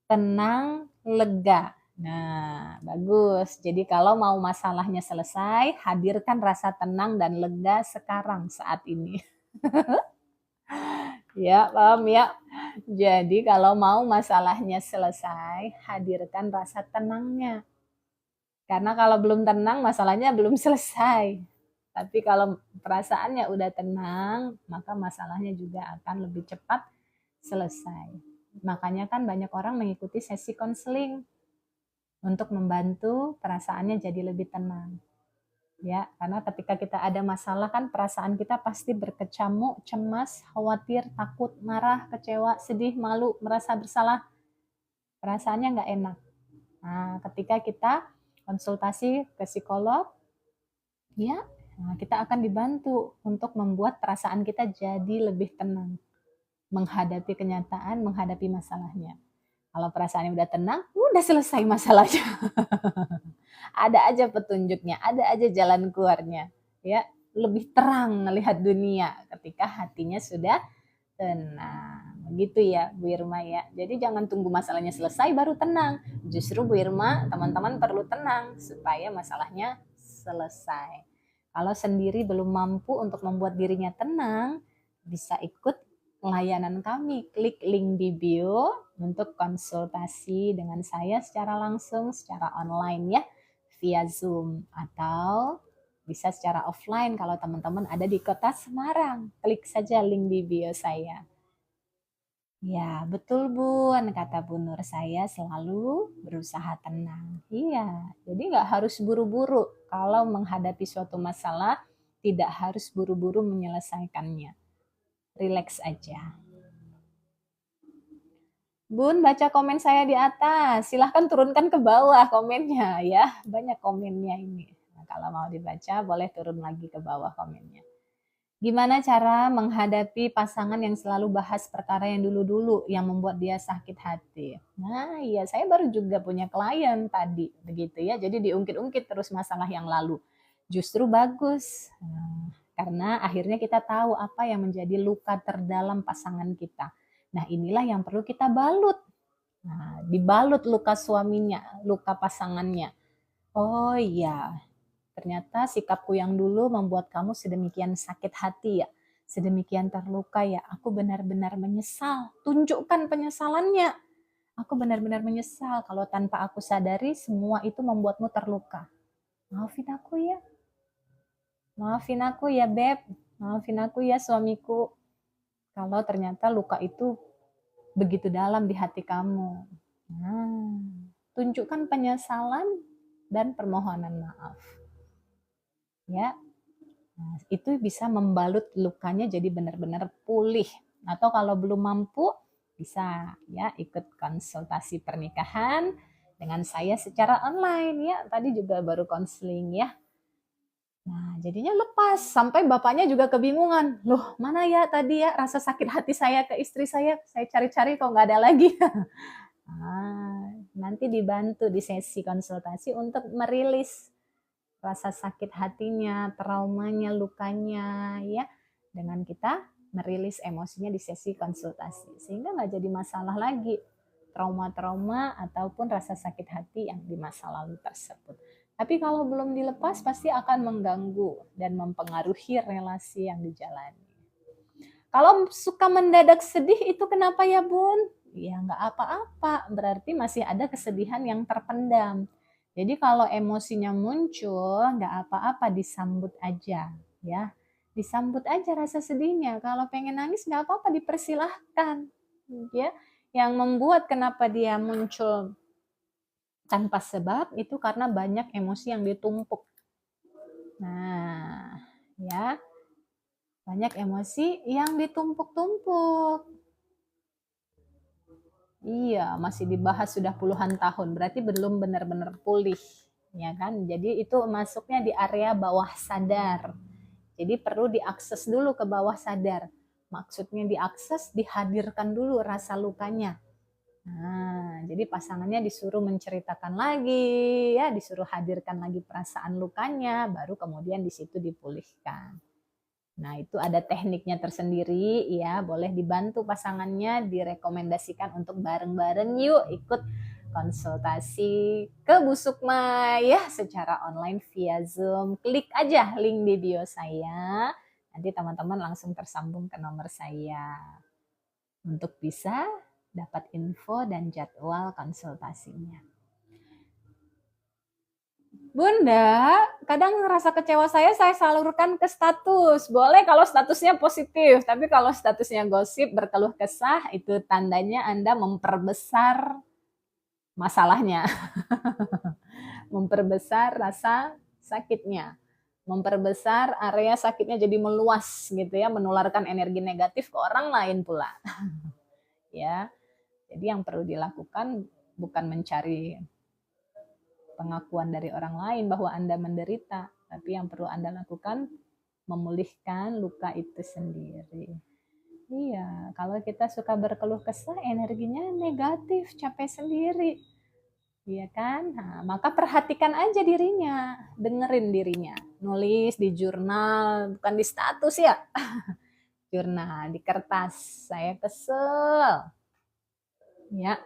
Tenang, lega. Nah, bagus. Jadi kalau mau masalahnya selesai, hadirkan rasa tenang dan lega sekarang saat ini. Ya, paham ya? Jadi kalau mau masalahnya selesai, hadirkan rasa tenangnya. Karena kalau belum tenang, masalahnya belum selesai. Tapi kalau perasaannya udah tenang, maka masalahnya juga akan lebih cepat selesai. Makanya kan banyak orang mengikuti sesi konseling untuk membantu perasaannya jadi lebih tenang. Ya, karena ketika kita ada masalah kan perasaan kita pasti berkecamuk, cemas, khawatir, takut, marah, kecewa, sedih, malu, merasa bersalah. Perasaannya nggak enak. Nah, ketika kita konsultasi ke psikolog, ya, nah kita akan dibantu untuk membuat perasaan kita jadi lebih tenang menghadapi kenyataan, menghadapi masalahnya. Kalau perasaannya udah tenang, udah selesai masalahnya. Ada aja petunjuknya, ada aja jalan keluarnya. Ya, lebih terang melihat dunia ketika hatinya sudah tenang. Begitu ya, Bu Irma ya. Jadi jangan tunggu masalahnya selesai baru tenang. Justru Bu Irma, teman-teman perlu tenang supaya masalahnya selesai. Kalau sendiri belum mampu untuk membuat dirinya tenang, bisa ikut layanan kami. Klik link di bio untuk konsultasi dengan saya secara langsung, secara online ya, via Zoom. Atau bisa secara offline kalau teman-teman ada di kota Semarang. Klik saja link di bio saya. Ya, betul Bun, kata Bu Nur, saya selalu berusaha tenang. Iya, jadi nggak harus buru-buru. Kalau menghadapi suatu masalah, tidak harus buru-buru menyelesaikannya. Relax aja. Bun, baca komen saya di atas. Silahkan turunkan ke bawah komennya ya. Banyak komennya ini. Nah, kalau mau dibaca, boleh turun lagi ke bawah komennya. Gimana cara menghadapi pasangan yang selalu bahas perkara yang dulu-dulu yang membuat dia sakit hati? Nah, iya, saya baru juga punya klien tadi, begitu ya. Jadi diungkit-ungkit terus masalah yang lalu. Justru bagus. Karena akhirnya kita tahu apa yang menjadi luka terdalam pasangan kita. Nah, inilah yang perlu kita balut. Nah, dibalut luka suaminya, luka pasangannya. Oh iya, ternyata sikapku yang dulu membuat kamu sedemikian sakit hati ya, sedemikian terluka ya. Aku benar-benar menyesal. Tunjukkan penyesalannya. Aku benar-benar menyesal kalau tanpa aku sadari semua itu membuatmu terluka. Maafin aku ya. Maafin aku ya, Beb. Maafin aku ya, suamiku. Kalau ternyata luka itu begitu dalam di hati kamu. Nah, tunjukkan penyesalan dan permohonan maaf. Ya, nah, itu bisa membalut lukanya jadi benar-benar pulih. Atau kalau belum mampu, bisa ya ikut konsultasi pernikahan dengan saya secara online ya. Tadi juga baru konseling ya. Nah, jadinya lepas sampai bapaknya juga kebingungan. Loh, mana ya tadi ya rasa sakit hati saya ke istri saya cari-cari kok nggak ada lagi. Nanti dibantu di sesi konsultasi untuk merilis rasa sakit hatinya, traumanya, lukanya, ya, dengan kita merilis emosinya di sesi konsultasi, sehingga nggak jadi masalah lagi trauma-trauma ataupun rasa sakit hati yang di masa lalu tersebut. Tapi kalau belum dilepas pasti akan mengganggu dan mempengaruhi relasi yang dijalani. Kalau suka mendadak sedih itu kenapa ya Bun? Ya nggak apa-apa, berarti masih ada kesedihan yang terpendam. Jadi kalau emosinya muncul, nggak apa-apa, disambut aja, ya. Disambut aja rasa sedihnya. Kalau pengen nangis nggak apa-apa, dipersilahkan, ya. Yang membuat kenapa dia muncul tanpa sebab itu karena banyak emosi yang ditumpuk. Nah, ya, banyak emosi yang ditumpuk-tumpuk. Iya, masih dibahas sudah puluhan tahun, berarti belum benar-benar pulih, ya kan? Jadi itu masuknya di area bawah sadar. Jadi perlu diakses dulu ke bawah sadar. Maksudnya diakses, dihadirkan dulu rasa lukanya. Nah, jadi pasangannya disuruh menceritakan lagi, ya, disuruh hadirkan lagi perasaan lukanya, baru kemudian di situ dipulihkan. Nah, itu ada tekniknya tersendiri ya, boleh dibantu pasangannya, direkomendasikan untuk bareng-bareng yuk ikut konsultasi ke Bu Sukma ya secara online via Zoom. Klik aja link di bio saya. Nanti teman-teman langsung tersambung ke nomor saya untuk bisa dapat info dan jadwal konsultasinya. Bunda, kadang ngerasa kecewa saya salurkan ke status. Boleh kalau statusnya positif, tapi kalau statusnya gosip, berkeluh kesah, itu tandanya Anda memperbesar masalahnya. Memperbesar rasa sakitnya. Memperbesar area sakitnya jadi meluas gitu ya, menularkan energi negatif ke orang lain pula. Ya. Jadi yang perlu dilakukan bukan mencari pengakuan dari orang lain bahwa Anda menderita, tapi yang perlu Anda lakukan memulihkan luka itu sendiri. Iya, kalau kita suka berkeluh kesah, energinya negatif, capek sendiri. Iya kan? Nah, maka perhatikan aja dirinya, dengerin dirinya. Nulis di jurnal, bukan di status ya. Jurnal, di kertas. Saya kesel. Ya,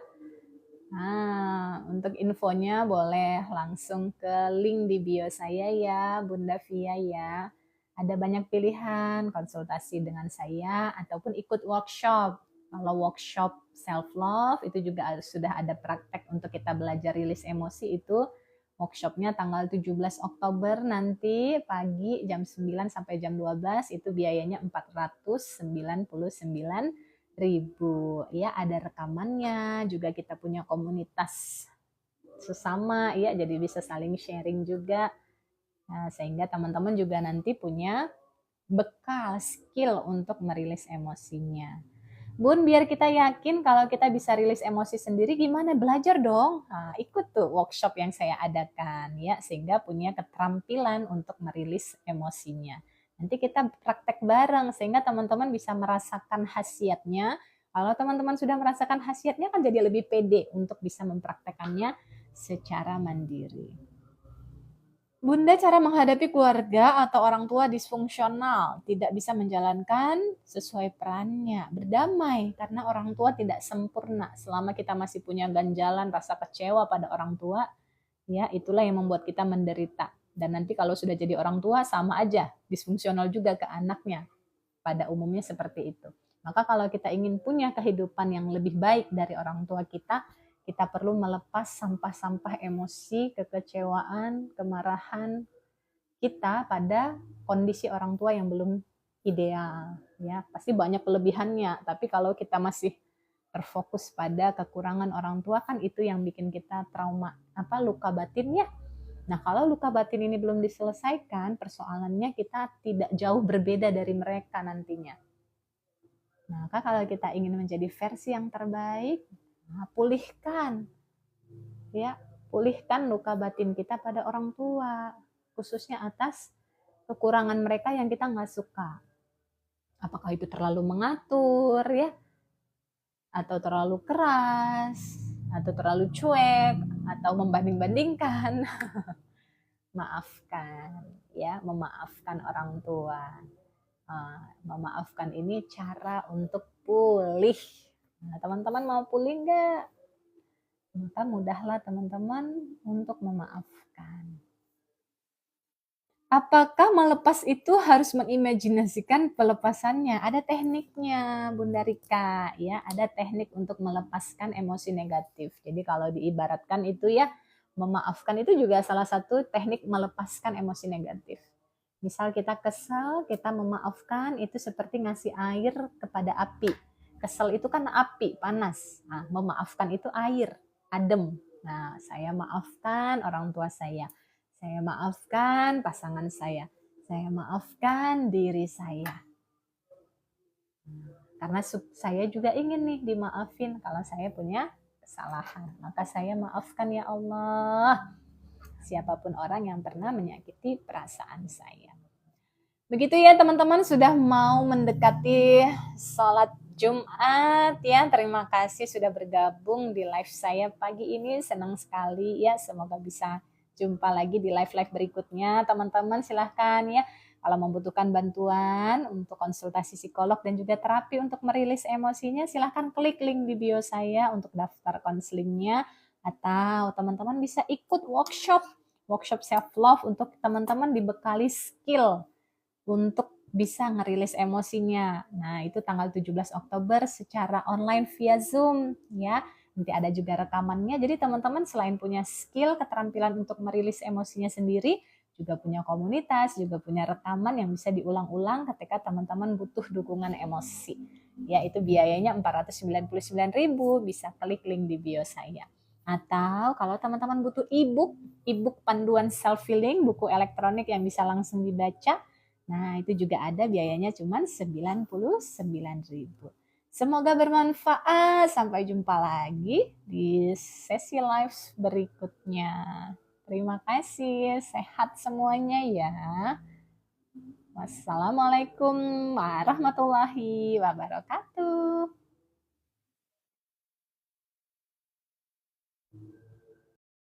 nah, untuk infonya boleh langsung ke link di bio saya ya, Bunda Via ya. Ada banyak pilihan, konsultasi dengan saya ataupun ikut workshop. Kalau workshop self love itu juga sudah ada praktek untuk kita belajar rilis emosi, itu workshopnya tanggal 17 Oktober nanti pagi jam 9 sampai jam 12, itu biayanya 499.000 ya. Ada rekamannya juga, kita punya komunitas sesama ya, jadi bisa saling sharing juga. Nah, sehingga teman-teman juga nanti punya bekal skill untuk merilis emosinya. Bun, biar kita yakin kalau kita bisa rilis emosi sendiri, gimana? Belajar dong. Nah, ikut tuh workshop yang saya adakan ya, sehingga punya keterampilan untuk merilis emosinya. Nanti kita praktek bareng sehingga teman-teman bisa merasakan khasiatnya. Kalau teman-teman sudah merasakan khasiatnya, kan jadi lebih pede untuk bisa mempraktekannya secara mandiri. Bunda, cara menghadapi keluarga atau orang tua disfungsional, tidak bisa menjalankan sesuai perannya, berdamai karena orang tua tidak sempurna. Selama kita masih punya ganjalan rasa kecewa pada orang tua, ya itulah yang membuat kita menderita. Dan nanti kalau sudah jadi orang tua sama aja, disfungsional juga ke anaknya. Pada umumnya seperti itu. Maka kalau kita ingin punya kehidupan yang lebih baik dari orang tua kita perlu melepas sampah-sampah emosi, kekecewaan, kemarahan kita pada kondisi orang tua yang belum ideal. Ya, pasti banyak kelebihannya, tapi kalau kita masih terfokus pada kekurangan orang tua, kan itu yang bikin kita trauma, luka batin ya. Nah, kalau luka batin ini belum diselesaikan, persoalannya kita tidak jauh berbeda dari mereka nantinya. Maka kalau kita ingin menjadi versi yang terbaik, pulihkan luka batin kita pada orang tua, khususnya atas kekurangan mereka yang kita nggak suka. Apakah itu terlalu mengatur ya, atau terlalu keras, atau terlalu cuek, atau membanding-bandingkan. Maafkan ya, memaafkan orang tua. Memaafkan ini cara untuk pulih. Nah, teman-teman mau pulih nggak? Maka mudahlah teman-teman untuk memaafkan. Apakah melepas itu harus mengimajinasikan pelepasannya? Ada tekniknya, Bunda Rika, ya. Ada teknik untuk melepaskan emosi negatif. Jadi kalau diibaratkan itu ya, memaafkan itu juga salah satu teknik melepaskan emosi negatif. Misal kita kesal, kita memaafkan, itu seperti ngasih air kepada api. Kesel itu kan api, panas. Nah, memaafkan itu air, adem. Nah, saya maafkan orang tua saya maafkan pasangan saya maafkan diri saya. Karena saya juga ingin nih dimaafin kalau saya punya kesalahan. Maka saya maafkan ya Allah siapapun orang yang pernah menyakiti perasaan saya. Begitu ya teman-teman, sudah mau mendekati sholat Jumat ya. Terima kasih sudah bergabung di live saya pagi ini. Senang sekali ya, semoga bisa jumpa lagi di live-live berikutnya. Teman-teman silahkan ya, kalau membutuhkan bantuan untuk konsultasi psikolog dan juga terapi untuk merilis emosinya, silahkan klik link di bio saya untuk daftar konselingnya. Atau teman-teman bisa ikut workshop self love untuk teman-teman dibekali skill untuk bisa ngerilis emosinya. Nah, itu tanggal 17 Oktober secara online via Zoom ya. Nanti ada juga rekamannya. Jadi teman-teman selain punya skill, keterampilan untuk merilis emosinya sendiri, juga punya komunitas, juga punya rekaman yang bisa diulang-ulang ketika teman-teman butuh dukungan emosi. Ya, itu biayanya 499.000, bisa klik link di bio saya. Atau kalau teman-teman butuh e-book panduan self healing, buku elektronik yang bisa langsung dibaca, nah itu juga ada, biayanya cuma 99.000. Semoga bermanfaat. Sampai jumpa lagi di sesi live berikutnya. Terima kasih. Sehat semuanya ya. Wassalamualaikum warahmatullahi wabarakatuh.